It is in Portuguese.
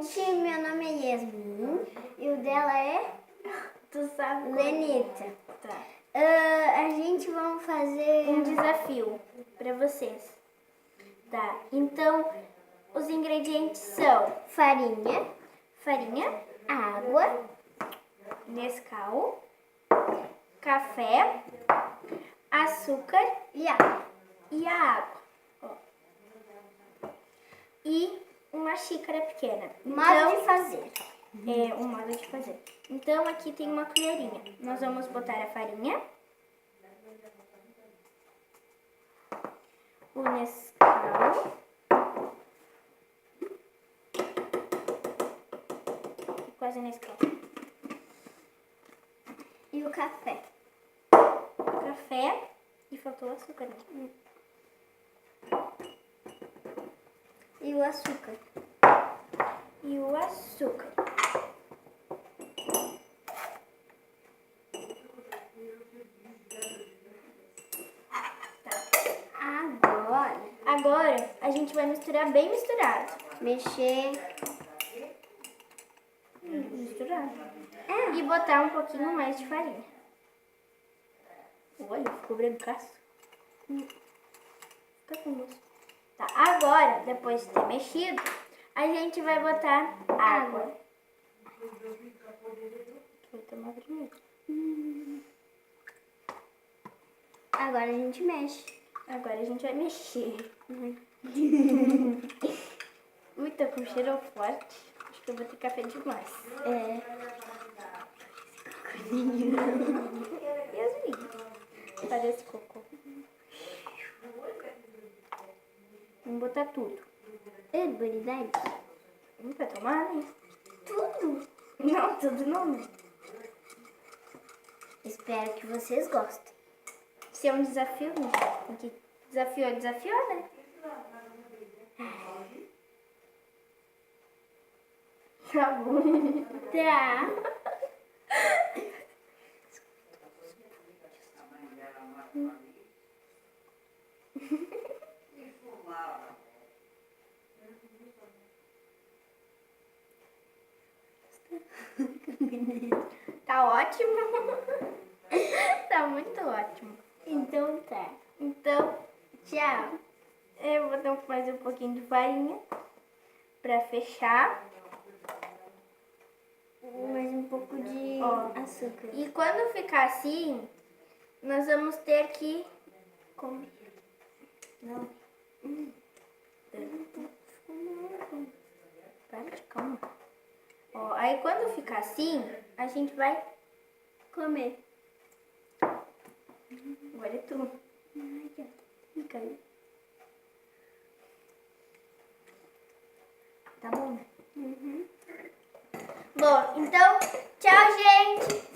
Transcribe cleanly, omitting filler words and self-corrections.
gente, meu nome é Yasmin e o dela é Tu sabe? Lenita. Tá. A gente vai fazer Um desafio pra vocês. Tá. Então, os ingredientes são farinha, água, Nescau, café, açúcar e água. e a água. Ó. E uma xícara pequena. Modo de fazer. É um modo de fazer. Então, aqui tem uma colherinha. Nós vamos botar a farinha, o Nescau e quase Nescau. E o café. O café e faltou o açúcar. Né? E o açúcar. E o açúcar. Agora a gente vai misturar bem misturado. Mexer. Misturado. E botar um pouquinho mais de farinha. Olha, ficou brancaço. Fica com gosto. Tá, agora, depois de ter mexido, a gente vai botar água. Vou tomar primeiro. Agora a gente mexe. Agora a gente vai mexer. Ui, tá com cheiro forte. Acho que eu vou ter café demais. É. Yasmin. Parece cocô. Vamos botar tudo. Barbaridade. Pra tomar, né? Tudo. Não, tudo não, né? Espero que vocês gostem. Se é um desafio, né? Porque desafio é desafio, né? Tá bom. Tá. Tá ótimo. Tá muito ótimo. Então tá. Então, Tchau. eu vou dar mais um pouquinho de farinha pra fechar. Mais um pouco de açúcar. E quando ficar assim, nós vamos ter que Comer. Não. Para de calma. Ó, aí quando ficar assim, a gente vai Comer. Agora é tu. Caiu. Tá bom, né? Uhum. Bom, então, tchau, gente!